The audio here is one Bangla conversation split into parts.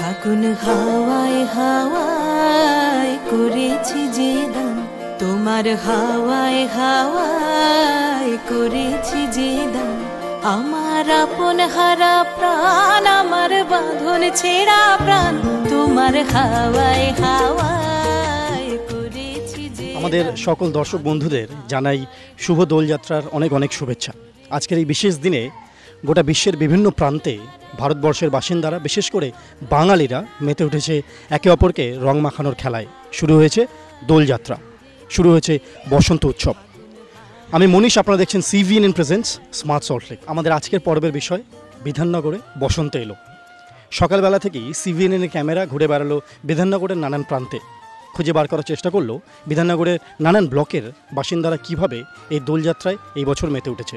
ফাগুন হাওয়ায় হাওয়ায় করেছি যে দান, তোমার হাওয়ায় হাওয়ায় করেছি যে দান। আমার আপন হারা প্রাণ, আমার বাঁধন ছেঁড়া প্রাণ, তোমার হাওয়ায় হাওয়ায় করেছি যে। আমাদের সকল দর্শক বন্ধুদের জানাই শুভ দোলযাত্রার অনেক অনেক শুভেচ্ছা। আজকের এই বিশেষ দিনে গোটা বিশ্বের বিভিন্ন প্রান্তে ভারতবর্ষের বাসিন্দারা, বিশেষ করে বাঙালিরা মেতে উঠেছে একে অপরকে রং মাখানোর খেলায়। শুরু হয়েছে দোলযাত্রা, শুরু হয়েছে বসন্ত উৎসব। আমি মনীষ, আপনারা দেখছেন সিভিএনএন প্রেজেন্টস স্মার্ট সল্টলেক। আমাদের আজকের পর্বের বিষয় বিধাননগরে বসন্ত এলো। সকালবেলা থেকেই সিভিএনএনের ক্যামেরা ঘুরে বেড়ালো বিধাননগরের নানান প্রান্তে, খুঁজে বার করার চেষ্টা করলো বিধাননগরের নানান ব্লকের বাসিন্দারা কিভাবে এই দোলযাত্রায় এই বছর মেতে উঠেছে।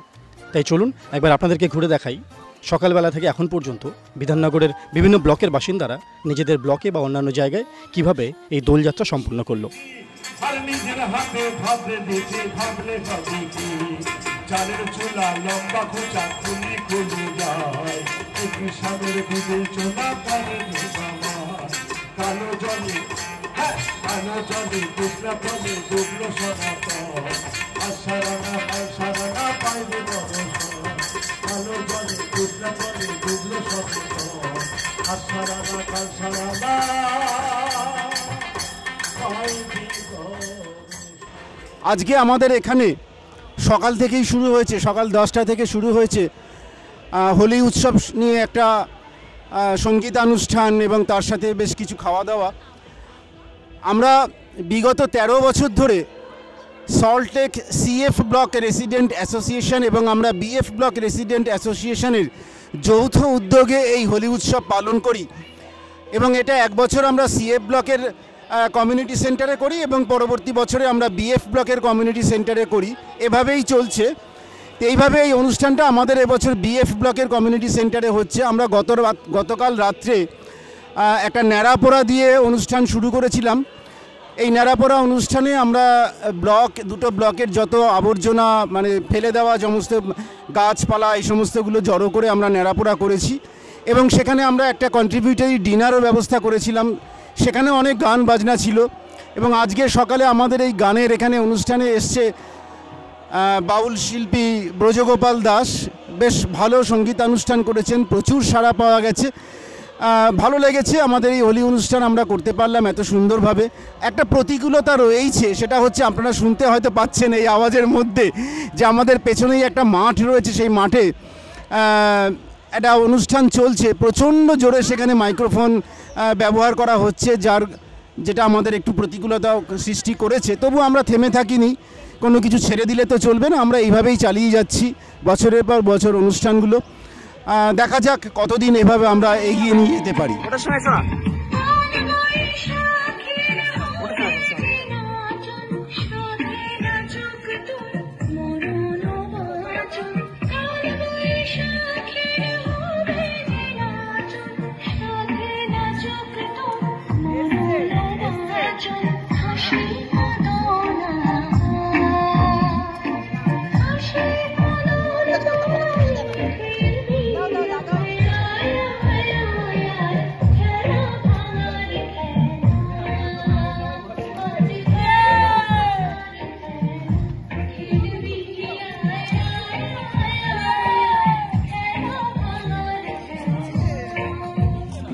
তাই চলুন একবার আপনাদেরকে ঘুরে দেখাই সকালবেলা থেকে এখন পর্যন্ত বিধাননগরের বিভিন্ন ব্লকের বাসিন্দারা নিজেদের ব্লকে বা অন্যান্য জায়গায় কিভাবে এই দোলযাত্রা সম্পূর্ণ করলো। আজকে আমাদের এখানে সকাল থেকেই শুরু হয়েছে, সকাল 10টা থেকে শুরু হয়েছে হোলি উৎসব নিয়ে একটা সঙ্গীতানুষ্ঠান এবং তার সাথে বেশ কিছু খাওয়া দাওয়া। আমরা বিগত 13 বছর ধরে Salt Lake CF block resident association এবং আমরা বিএফ ব্লক রেসিডেন্ট অ্যাসোসিয়েশনের যৌথ উদ্যোগে এই হোলি উৎসব পালন করি এবং এটা এক বছর আমরা সিএফ ব্লকের কমিউনিটি সেন্টারে করি এবং পরবর্তী বছরে আমরা বিএফ ব্লকের কমিউনিটি সেন্টারে করি। এভাবেই চলছে। এইভাবে এই অনুষ্ঠানটা আমাদের এবছর বিএফ ব্লকের কমিউনিটি সেন্টারে হচ্ছে। আমরা গতকাল রাত্রে একটা ন্যাড়াপোড়া দিয়ে অনুষ্ঠান শুরু করেছিলাম। এই ন্যাড়াপোড়া অনুষ্ঠানে আমরা দুটো ব্লকের যত আবর্জনা মানে ফেলে দেওয়া সমস্ত গাছপালা এই সমস্তগুলো জড়ো করে আমরা ন্যাড়াপোড়া করেছি এবং সেখানে আমরা একটা কন্ট্রিবিউটরি ডিনারও ব্যবস্থা করেছিলাম। সেখানে অনেক গান বাজনা ছিল এবং আজকে সকালে আমাদের এই গানের এখানে অনুষ্ঠানে এসছে বাউল শিল্পী ব্রজগোপাল দাস। বেশ ভালো সঙ্গীতানুষ্ঠান করেছেন, প্রচুর সাড়া পাওয়া গেছে, ভালো লেগেছে। আমাদের এই হোলি অনুষ্ঠান আমরা করতে পারলাম এত সুন্দরভাবে। একটা প্রতিকূলতা রয়েছে, সেটা হচ্ছে আপনারা শুনতে হয়তো পাচ্ছেন এই আওয়াজের মধ্যে যে আমাদের পেছনেই একটা মাঠ রয়েছে, সেই মাঠে একটা অনুষ্ঠান চলছে, প্রচণ্ড জোরে সেখানে মাইক্রোফোন ব্যবহার করা হচ্ছে, যেটা আমাদের একটু প্রতিকূলতা সৃষ্টি করেছে। তবু আমরা থেমে থাকিনি, কোনো কিছু ছেড়ে দিলে তো চলবে না, আমরা এইভাবেই চালিয়ে যাচ্ছি বছরের পর বছর অনুষ্ঠানগুলো। দেখা যাক কতদিন এভাবে আমরা এগিয়ে নিয়ে যেতে পারি।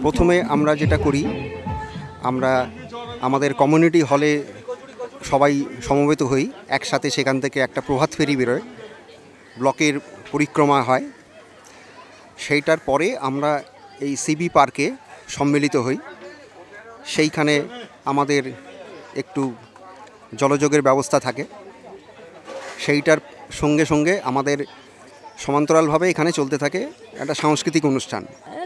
প্রথমে আমরা যেটা করি, আমরা আমাদের কমিউনিটি হলে সবাই সমবেত হই একসাথে। সেখান থেকে একটা প্রভাত ফেরি বেরোয়, ব্লকের পরিক্রমা হয়। সেইটার পরে আমরা এই সিবি পার্কে সম্মিলিত হই। সেইখানে আমাদের একটু জলযোগের ব্যবস্থা থাকে। সেইটার সঙ্গে সঙ্গে আমাদের সমান্তরালভাবে এখানে চলতে থাকে একটা সাংস্কৃতিক অনুষ্ঠান।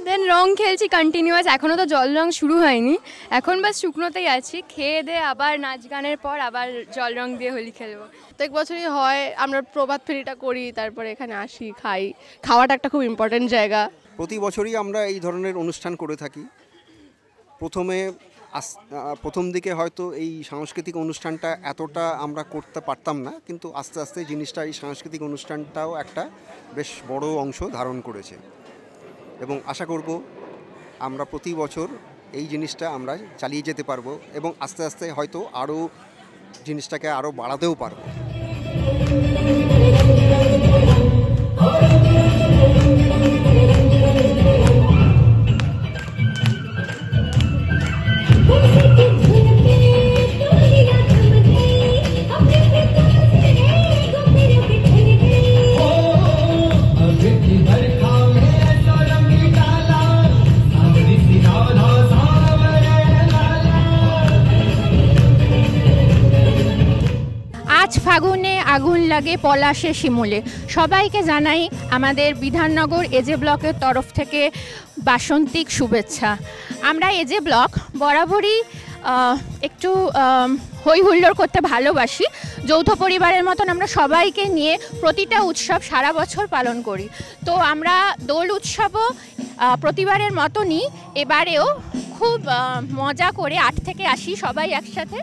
দেন রং খেলছি কন্টিনিউয়াস। এখনও তো জল রং শুরু হয়নি, এখন বাস শুকনোতেই আছি। খেয়ে দিয়ে আবার নাচ গানের পর আবার জল রং দিয়ে হোলি খেলবো। প্রত্যেক বছরই হয়, আমরা প্রভাত ফেরিটা করি, তারপরে এখানে আসি, খাই। খাওয়াটা একটা খুব ইম্পর্টেন্ট জায়গা। প্রতি বছরই আমরা এই ধরনের অনুষ্ঠান করে থাকি। প্রথম দিকে হয়তো এই সাংস্কৃতিক অনুষ্ঠানটা এতটা আমরা করতে পারতাম না, কিন্তু আস্তে আস্তে জিনিসটা, এই সাংস্কৃতিক অনুষ্ঠানটাও একটা বেশ বড় অংশ ধারণ করেছে এবং আশা করব আমরা প্রতি বছর এই জিনিসটা আমরা চালিয়ে যেতে পারবো এবং আস্তে আস্তে হয়তো আরও জিনিসটাকে আরও বাড়াতেও পারবো। আজ ফাগুনে আগুন লাগে পলাশে শিমুলে। সবাইকে জানাই আমাদের বিধাননগর এজে ব্লকের তরফ থেকে বাসন্তিক শুভেচ্ছা। আমরা এজে ব্লক বরাবরই একটু হই হুল্লোড় করতে ভালোবাসি। যৌথ পরিবারের মতন আমরা সবাইকে নিয়ে প্রতিটা উৎসব সারা বছর পালন করি। তো আমরা দোল উৎসবও প্রতিবারের মতনই এবারেও খুব মজা করে 8 থেকে 80 সবাই একসাথে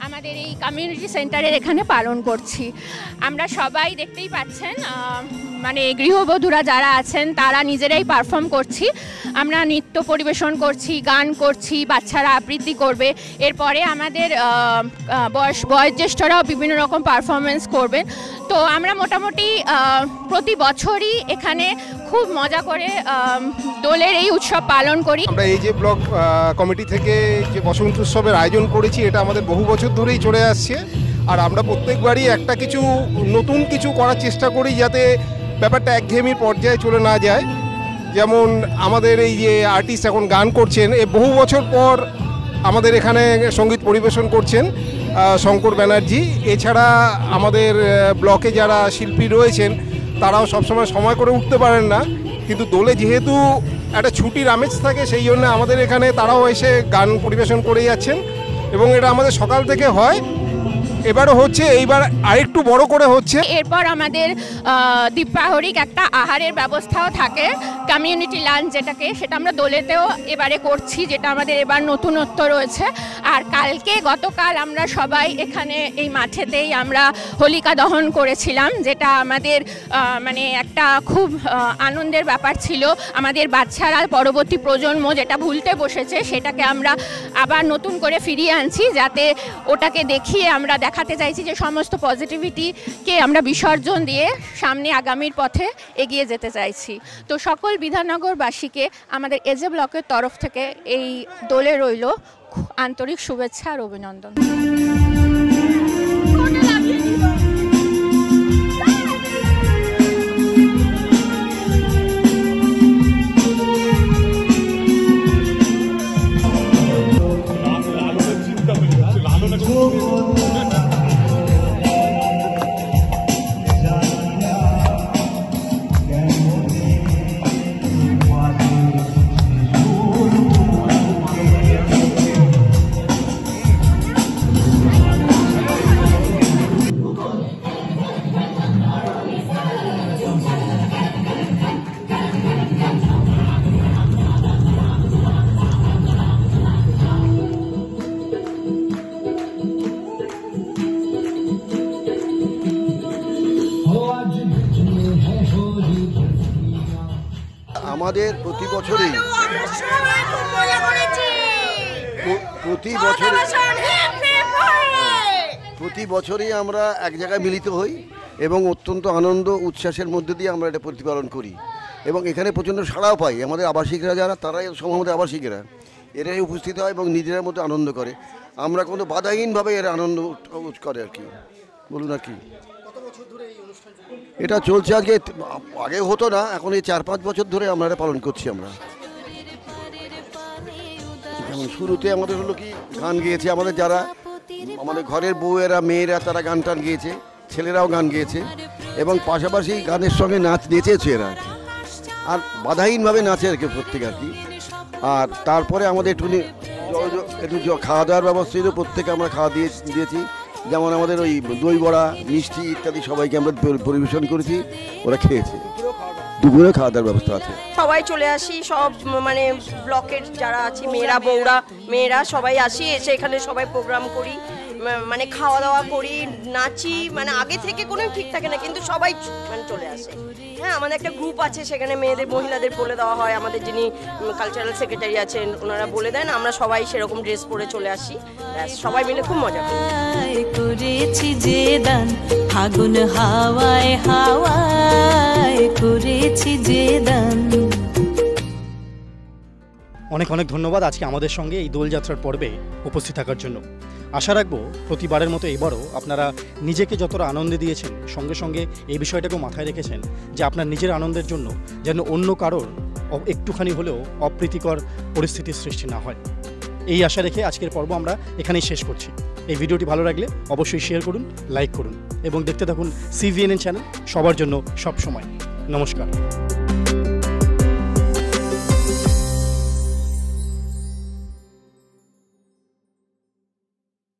আমাদের এই কমিউনিটি সেন্টারের এখানে পালন করছি। আমরা সবাই দেখতেই পাচ্ছেন, মানে গৃহবধূরা যারা আছেন তারা নিজেরাই পারফর্ম করছি। আমরা নৃত্য পরিবেশন করছি, গান করছি, বাচ্চারা আবৃত্তি করবে। এরপরে আমাদের বয়োজ্যেষ্ঠরাও বিভিন্ন রকম পারফরমেন্স করবেন। তো আমরা মোটামুটি প্রতি বছরই এখানে খুব মজা করে দোলের এই উৎসব পালন করি। আমরা এই যে ব্লক কমিটি থেকে যে বসন্ত উৎসবের আয়োজন করেছি, এটা আমাদের বহু বছর ধরেই চলে আসছে। আর আমরা প্রত্যেকবারই একটা কিছু নতুন কিছু করার চেষ্টা করি, যাতে ব্যাপারটা একঘেয়েমির পর্যায়ে চলে না যায়। যেমন আমাদের এই যে আর্টিস্ট এখন গান করছেন, এ বহু বছর পর আমাদের এখানে সঙ্গীত পরিবেশন করছেন শঙ্কর ব্যানার্জি। এছাড়া আমাদের ব্লকে যারা শিল্পী রয়েছেন তারাও সবসময় সময় করে উঠতে পারেন না, কিন্তু দোলে যেহেতু একটা ছুটির আমেজ থাকে, সেই জন্য আমাদের এখানে তারাও এসে গান পরিবেশন করে যাচ্ছেন এবং এটা আমাদের সকাল থেকে হয়। এবারও হচ্ছে, এইবার আরেকটু বড় করে হচ্ছে। এরপর আমাদের দ্বীপ্রাহরিক একটা আহারের ব্যবস্থাও থাকে, কমিউনিটি লাঞ্চ যেটাকে, সেটা আমরা দোলেতেও এবারে করছি, যেটা আমাদের এবার নতুনত্ব রয়েছে। আর গতকাল আমরা সবাই এখানে এই মাঠেতেই আমরা হোলিকা দহন করেছিলাম, যেটা আমাদের মানে একটা খুব আনন্দের ব্যাপার ছিল। আমাদের বাচ্চারা, পরবর্তী প্রজন্ম যেটা ভুলতে বসেছে, সেটাকে আমরা আবার নতুন করে ফিরিয়ে আনছি, যাতে ওটাকে দেখিয়ে আমরা দেখাতে চাইছি যে সমস্ত পজিটিভিটিকে আমরা বিসর্জন দিয়ে সামনে আগামীর পথে এগিয়ে যেতে চাইছি। তো সকল বিধাননগরবাসীকে আমাদের এজে ব্লকের তরফ থেকে এই দোলে রইল আন্তরিক শুভেচ্ছা আর অভিনন্দন। আমাদের প্রতি বছরই আমরা এক জায়গায় মিলিত হই এবং অত্যন্ত আনন্দ উচ্ছ্বাসের মধ্যে দিয়ে আমরা এটা প্রতিপালন করি এবং এখানে প্রচণ্ড সাড়াও পাই। আমাদের আবাসিকরা যারা, তারাই আমাদের আবাসিকরা, এরাই উপস্থিত হয় এবং নিজেদের মধ্যে আনন্দ করে। আমরা কোনো বাধাহীনভাবে এরা আনন্দ করে আর কি, বলুন আর কি। এটা চলছে আজকে, আগে হতো না, এখন এই 4-5 বছর ধরে আমরা এটা পালন করছি। আমরা যেমন শুরুতে আমাদের হলো কি, গান গেয়েছে আমাদের ঘরের বউয়েরা, মেয়েরা, তারা গান টান গিয়েছে, ছেলেরাও গান গেয়েছে এবং পাশাপাশি গানের সঙ্গে নেচেছে এরা, আর বাধাহীনভাবে নাচে আর কি প্রত্যেকে আর কি। আর তারপরে আমাদের একটু খাওয়া দাওয়ার ব্যবস্থা ছিল, প্রত্যেকে আমরা খাওয়া দিয়েছি। যেমন আমাদের ওই দই বড়া, মিষ্টি ইত্যাদি সবাইকে আমরা পরিবেশন করেছি, ওরা খেয়েছে। দুপুরে খাওয়া দাওয়ার ব্যবস্থা আছে। সবাই চলে আসি, সব মানে ব্লকের যারা আছি, মেয়েরা, বউরা, মেয়েরা সবাই আসি, এসে এখানে সবাই প্রোগ্রাম করি মানে খাওয়া দাওয়া করি, নাচি, মানে আগে থেকে কোনো ঠিক থাকে না, কিন্তু সবাই মানে চলে আসে। হ্যাঁ, আমাদের একটা গ্রুপ আছে, সেখানে মেয়েদের মহিলাদের বলে দেওয়া হয়, আমাদের যিনি কালচারাল সেক্রেটারি আছেন ওনারা বলে দেন, আমরা সবাই সেরকম ড্রেস পরে চলে আসি, ব্যাস সবাই মিলে খুব মজা করি। করেছি যে দান ফাগুন হাওয়ায় হাওয়ায় করেছি যে দান। অনেক অনেক ধন্যবাদ আজকে আমাদের সঙ্গে এই দোলযাত্রার পর্বে উপস্থিত থাকার জন্য। আশা রাখবো প্রতিবারের মতো এবারও আপনারা নিজেকে যতটা আনন্দে দিয়েছেন, সঙ্গে সঙ্গে এই বিষয়টাকেও মাথায় রেখেছেন যে আপনার নিজের আনন্দের জন্য যেন অন্য কারোর একটুখানি হলেও অপ্রীতিকর পরিস্থিতির সৃষ্টি না হয়। এই আশা রেখে আজকের পর্ব আমরা এখানেই শেষ করছি। এই ভিডিওটি ভালো লাগলে অবশ্যই শেয়ার করুন, লাইক করুন এবং দেখতে থাকুন CVNN চ্যানেল, সবার জন্য সব সময়। নমস্কার।